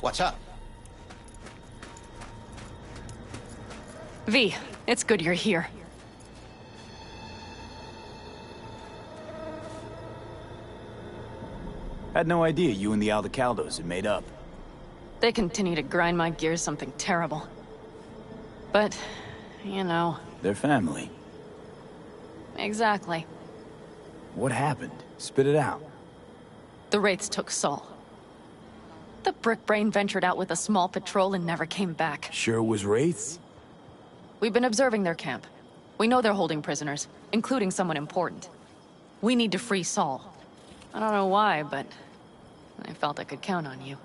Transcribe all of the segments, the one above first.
What's up? V, it's good you're here. Had no idea you and the Aldecaldos had made up. They continue to grind my gears something terrible. But, you know... They're family. Exactly. What happened? Spit it out. The Wraiths took Saul. The Brickbrain ventured out with a small patrol and never came back. Sure it was Wraiths? We've been observing their camp. We know they're holding prisoners, including someone important. We need to free Saul. I don't know why, but I felt I could count on you.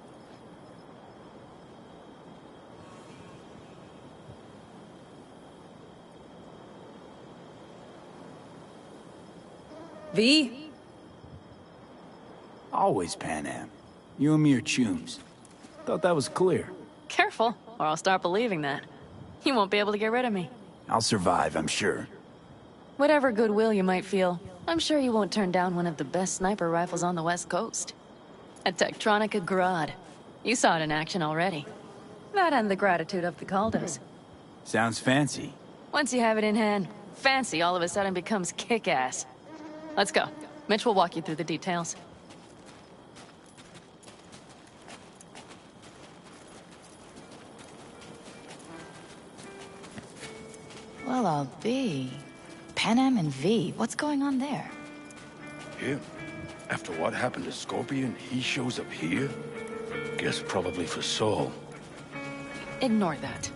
V? Always Pan Am. You and me are chums. Thought that was clear. Careful, or I'll start believing that. You won't be able to get rid of me. I'll survive, I'm sure. Whatever goodwill you might feel, I'm sure you won't turn down one of the best sniper rifles on the West Coast. A Tektronica Grad. You saw it in action already. That and the gratitude of the Caldos. Sounds fancy. Once you have it in hand, fancy all of a sudden becomes kick-ass. Let's go. Mitch will walk you through the details. Well, I'll be. Pan Am and V, what's going on there? Him? After what happened to Scorpion, he shows up here? Guess probably for Saul. Ignore that.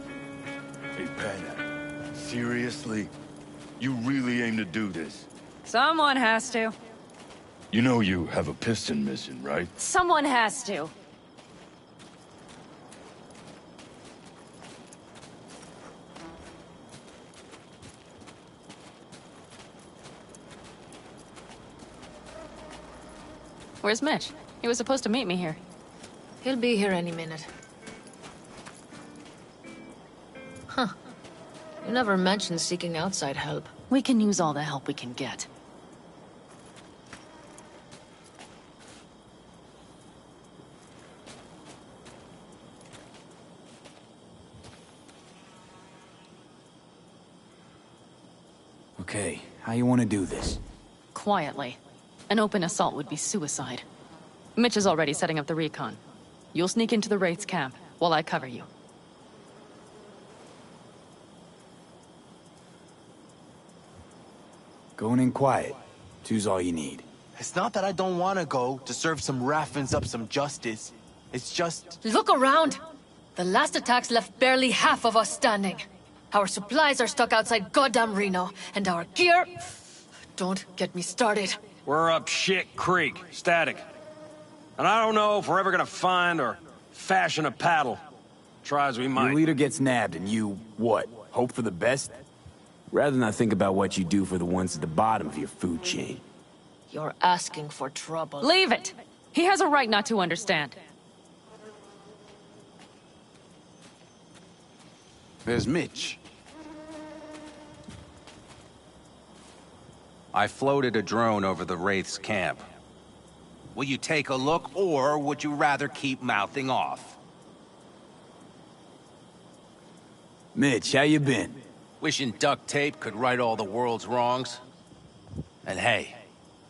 Hey, Panna. Seriously? You really aim to do this? Someone has to. You know you have a piston missing, right? Someone has to. Where's Mitch? He was supposed to meet me here. He'll be here any minute. Huh. You never mentioned seeking outside help. We can use all the help we can get. Okay, how you want to do this? Quietly. An open assault would be suicide. Mitch is already setting up the recon. You'll sneak into the Wraith's camp, while I cover you. Going in quiet. Two's all you need. It's not that I don't want to go to serve some Raffins up some justice. It's just... Look around! The last attacks left barely half of us standing. Our supplies are stuck outside goddamn Reno, and our gear... Don't get me started. We're up shit creek, static. And I don't know if we're ever gonna find or fashion a paddle. Try as we might. Your leader gets nabbed and you, what, hope for the best? Rather not think about what you do for the ones at the bottom of your food chain. You're asking for trouble. Leave it! He has a right not to understand. There's Mitch. I floated a drone over the Wraith's camp. Will you take a look, or would you rather keep mouthing off? Mitch, how you been? Wishing duct tape could right all the world's wrongs? And hey,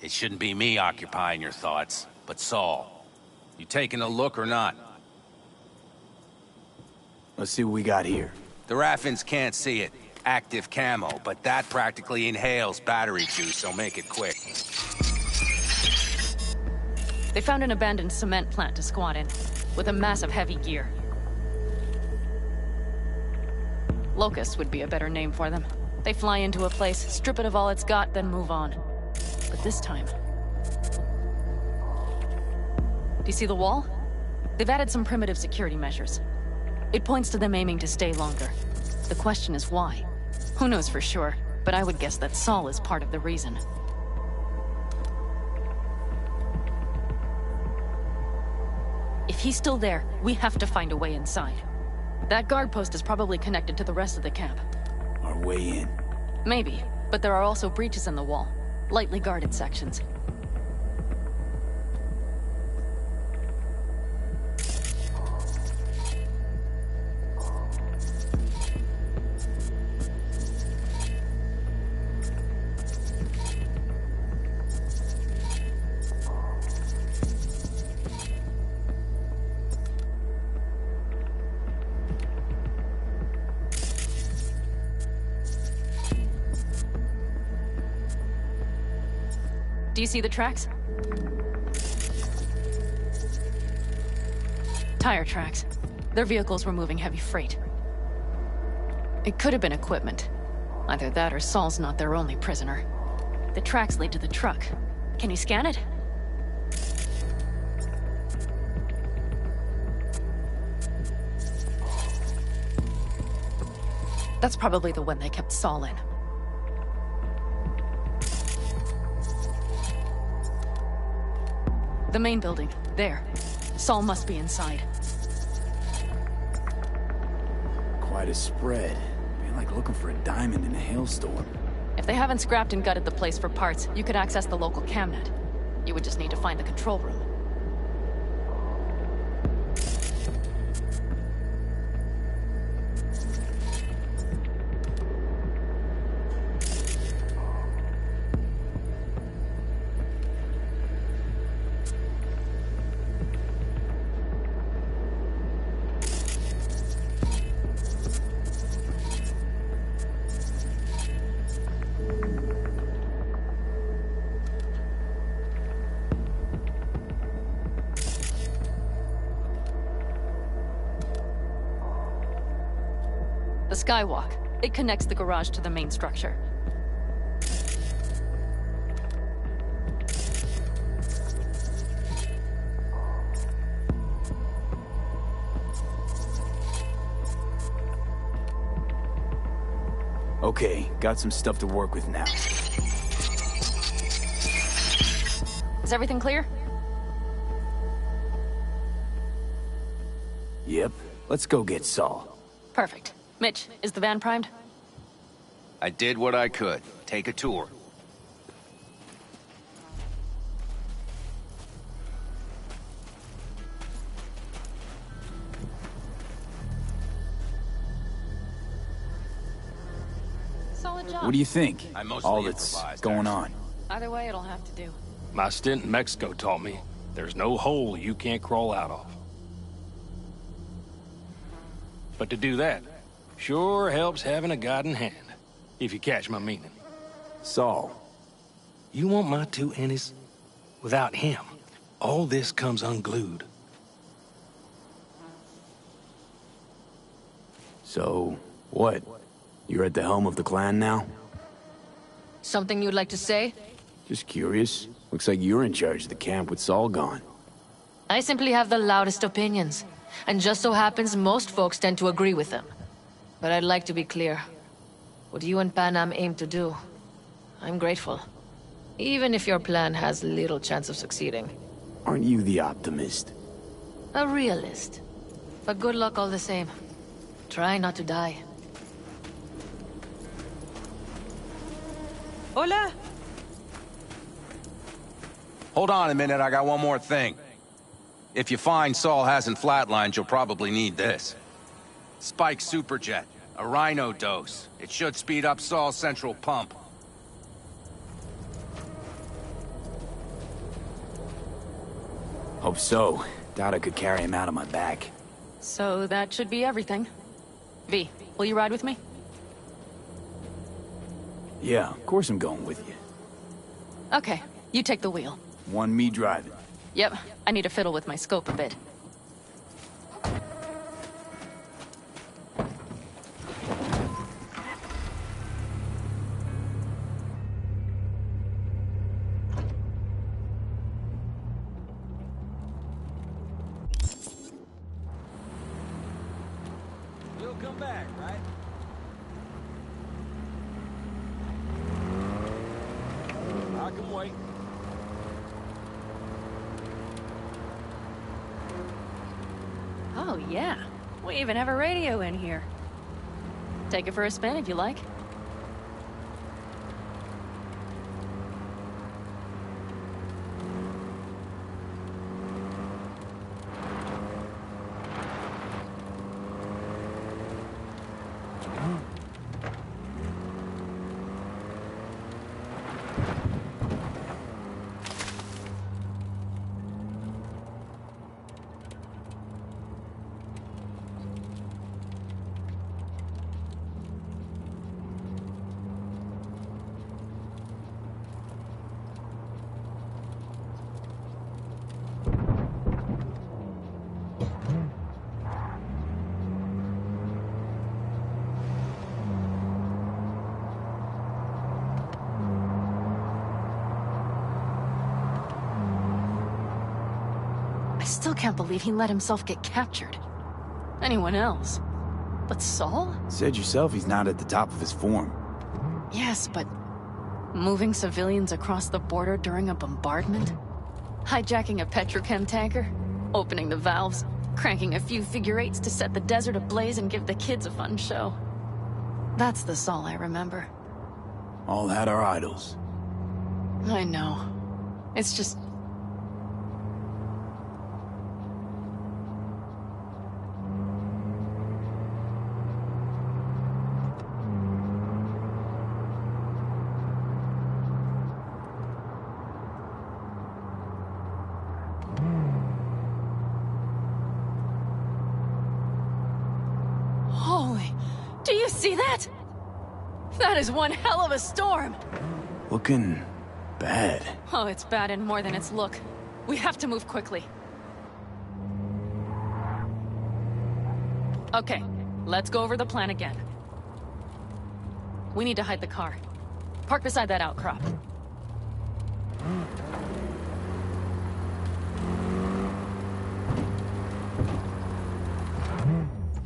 it shouldn't be me occupying your thoughts, but Saul. You taking a look or not? Let's see what we got here. The Raffins can't see it. Active camo, but that practically inhales battery juice, so make it quick. They found an abandoned cement plant to squat in, with a massive heavy gear. Locust would be a better name for them. They fly into a place, strip it of all it's got, then move on. But this time... Do you see the wall? They've added some primitive security measures. It points to them aiming to stay longer. The question is why? Who knows for sure, but I would guess that Saul is part of the reason. If he's still there, we have to find a way inside. That guard post is probably connected to the rest of the camp. Our way in. Maybe, but there are also breaches in the wall. Lightly guarded sections. Do you see the tracks? Tire tracks. Their vehicles were moving heavy freight. It could have been equipment. Either that or Saul's not their only prisoner. The tracks lead to the truck. Can you scan it? That's probably the one they kept Saul in. The main building. There. Saul must be inside. Quite a spread. Be like looking for a diamond in a hailstorm. If they haven't scrapped and gutted the place for parts, you could access the local camnet. You would just need to find the control room. The skywalk. It connects the garage to the main structure. Okay, got some stuff to work with now. Is everything clear? Yep, let's go get Saul. Perfect. Mitch, is the van primed? I did what I could. Take a tour. Solid job. What do you think? I mostly All that's improvised, going actually. on. Either way, it'll have to do. My stint in Mexico taught me there's no hole you can't crawl out of. But to do that, sure helps having a guiding hand, if you catch my meaning. Saul. You want my 2 Ennis? Without him, all this comes unglued. So, what? You're at the helm of the clan now? Something you'd like to say? Just curious. Looks like you're in charge of the camp with Saul gone. I simply have the loudest opinions. And just so happens most folks tend to agree with them. But I'd like to be clear. What you and Panam aim to do, I'm grateful. Even if your plan has little chance of succeeding. Aren't you the optimist? A realist. But good luck all the same. Try not to die. Hola. Hold on a minute, I got one more thing. If you find Saul hasn't flatlined, you'll probably need this. Spike Superjet, a Rhino dose. It should speed up Saul's central pump. Hope so. Doubt I could carry him out on my back. So that should be everything. V, will you ride with me? Yeah, of course I'm going with you. Okay, you take the wheel. One me driving. Yep, I need to fiddle with my scope a bit. You'll come back, right? I can wait. Oh, yeah. We even have a radio in here. Take it for a spin if you like. still can't believe he let himself get captured. Anyone else? But Saul? Said yourself he's not at the top of his form. Yes, but moving civilians across the border during a bombardment? Hijacking a petrochem tanker? Opening the valves? Cranking a few figure-eights to set the desert ablaze and give the kids a fun show? That's the Saul I remember. All had our idols. I know. It's just... Holy... Do you see that? That is one hell of a storm! Looking bad. Oh, it's bad in more than its look. We have to move quickly. Okay, let's go over the plan again. We need to hide the car. Park beside that outcrop.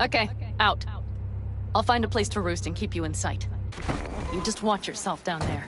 Okay, out. I'll find a place to roost and keep you in sight. You just watch yourself down there.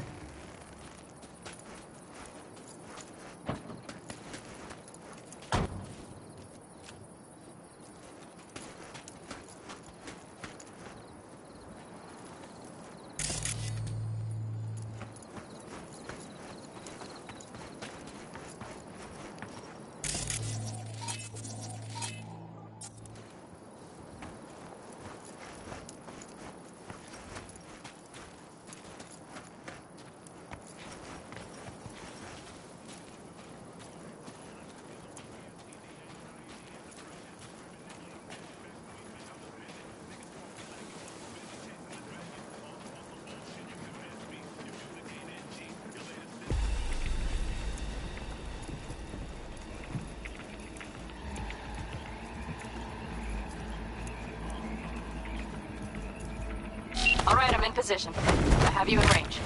All right, I'm in position. I have you in range.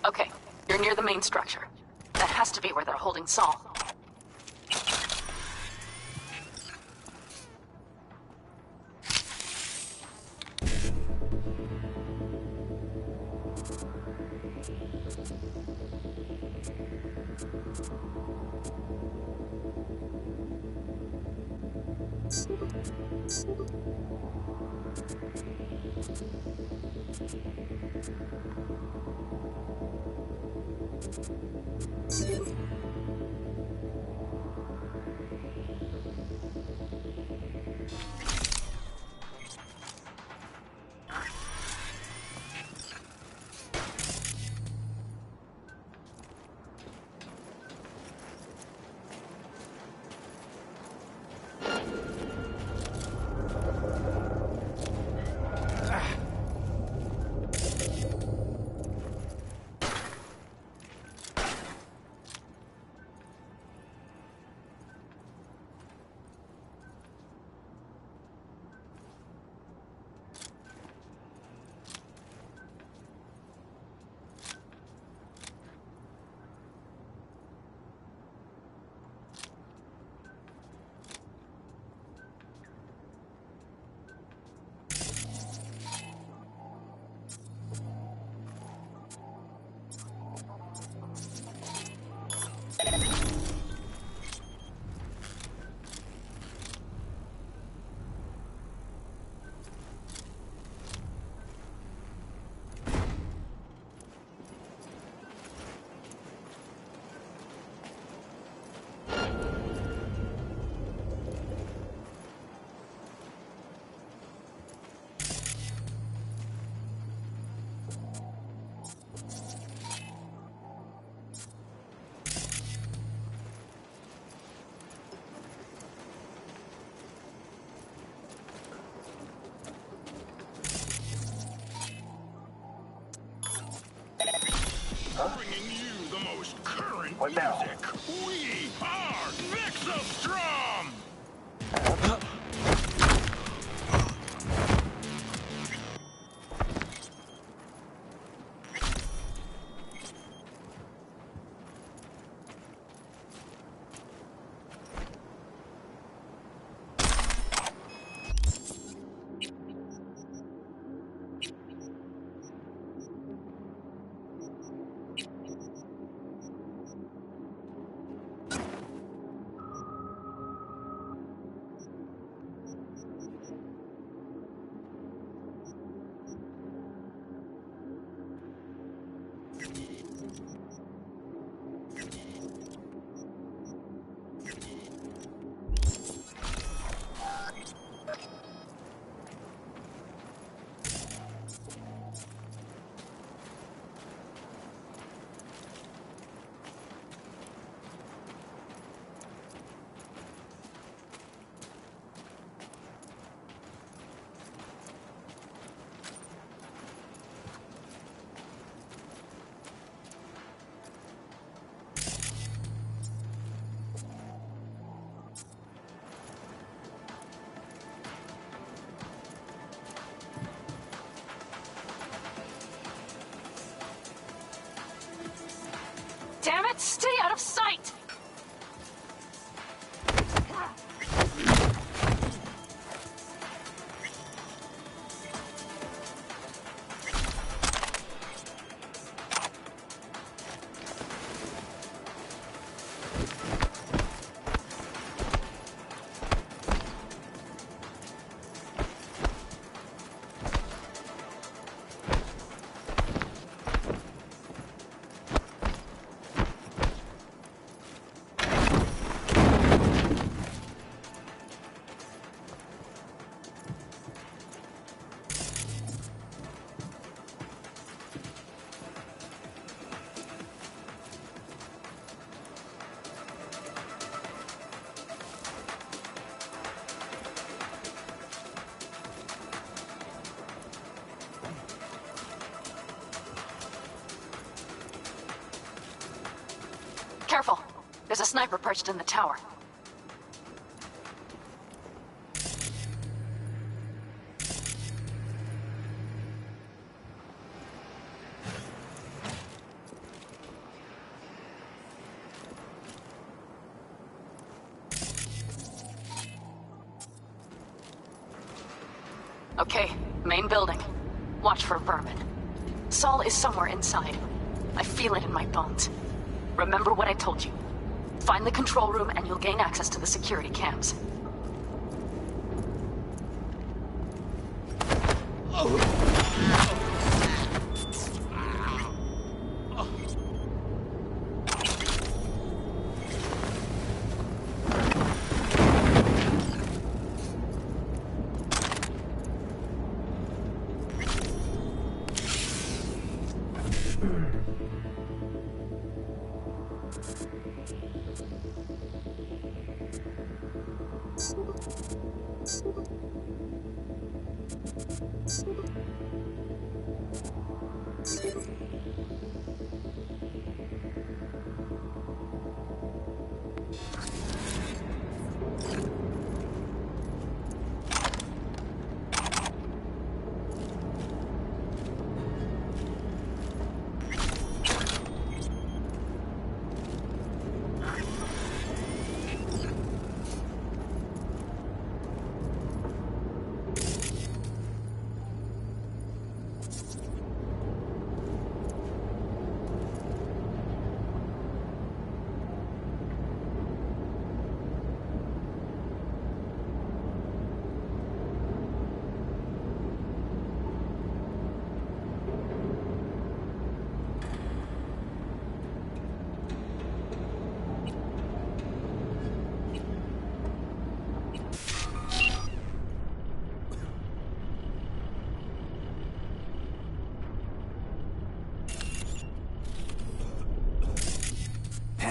Okay, you're near the main structure. That has to be where they're holding Saul. Bringing you the most current music. We are Vexostrom! Damn it! Stay out of sight! Careful. There's a sniper perched in the tower. Okay, main building. Watch for vermin. Saul is somewhere inside. I feel it in my bones. Remember what I told you. Find the control room and you'll gain access to the security cams.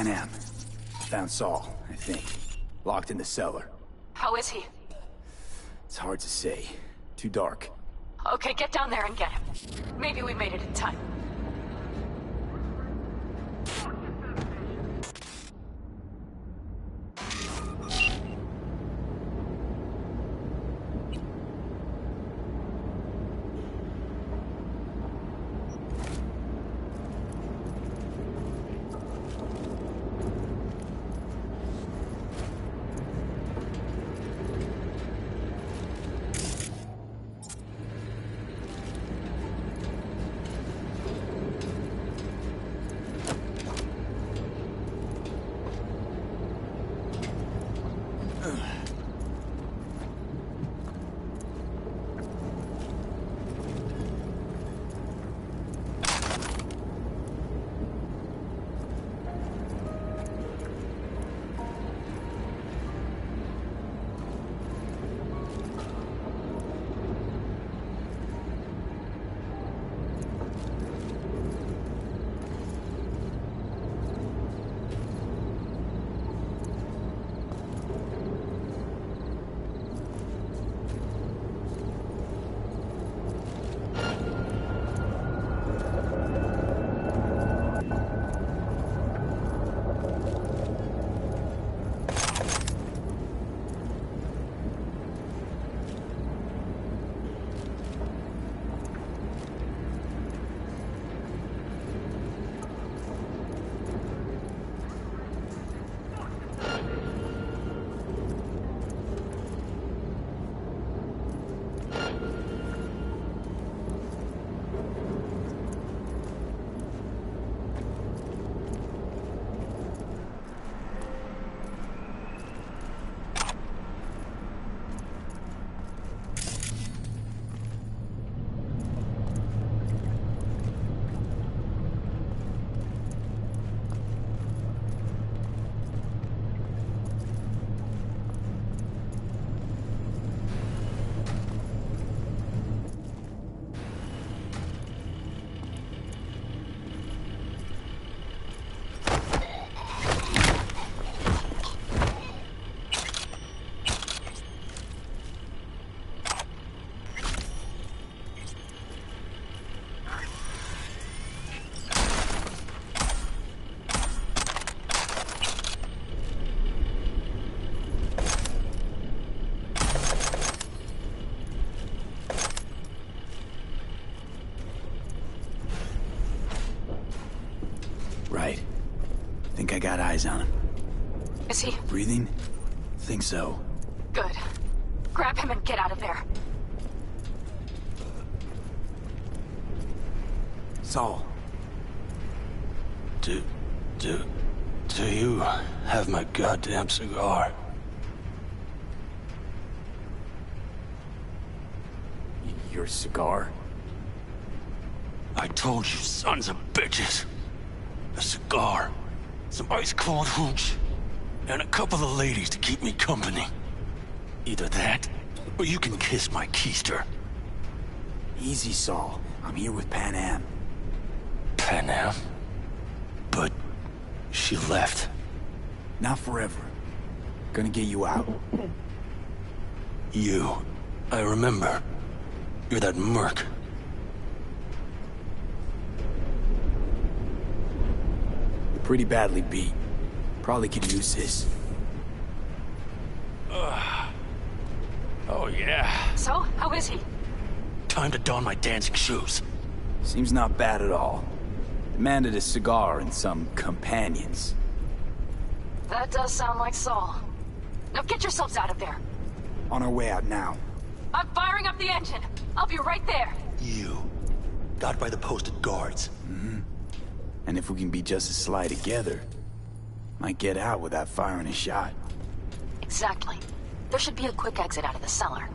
Panam. Found Saul, I think. Locked in the cellar. How is he? It's hard to say. Too dark. Okay, get down there and get him. Maybe we made it in time. Right. Think I got eyes on him. Is he? Breathing? Think so. Good. Grab him and get out of there. Saul. Do you have my goddamn cigar? Your cigar? I told you, sons of bitches. A cigar, some ice-cold hooch, and a couple of ladies to keep me company. Either that, or you can kiss my keister. Easy, Saul. I'm here with Pan Am. Pan Am? But she left. Not forever. Gonna get you out. You. I remember. You're that merc. You're pretty badly beat. Probably could use this. Oh, yeah. So, how is he? Time to don my dancing shoes. Seems not bad at all. Demanded a cigar and some companions. That does sound like Saul. Now get yourselves out of there. On our way out now. I'm firing up the engine. I'll be right there. You. Got by the posted guards. And if we can be just as sly together, might get out without firing a shot. Exactly. There should be a quick exit out of the cellar.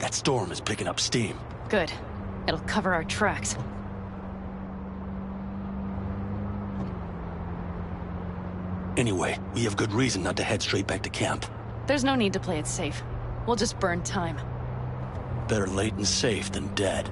That storm is picking up steam. Good. It'll cover our tracks. Anyway, we have good reason not to head straight back to camp. There's no need to play it safe. We'll just burn time. Better late and safe than dead.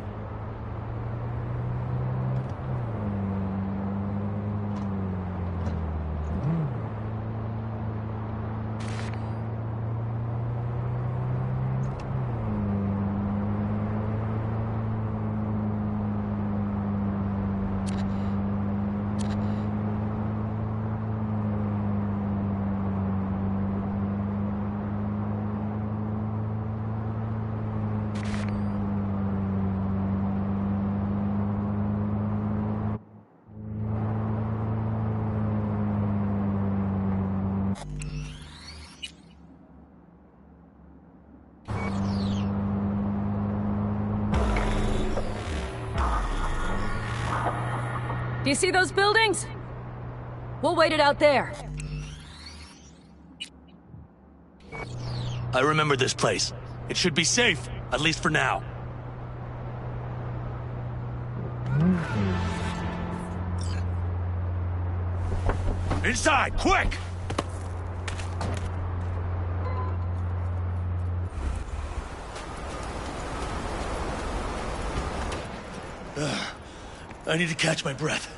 Do you see those buildings? We'll wait it out there. I remember this place. It should be safe, at least for now. Inside, quick! I need to catch my breath.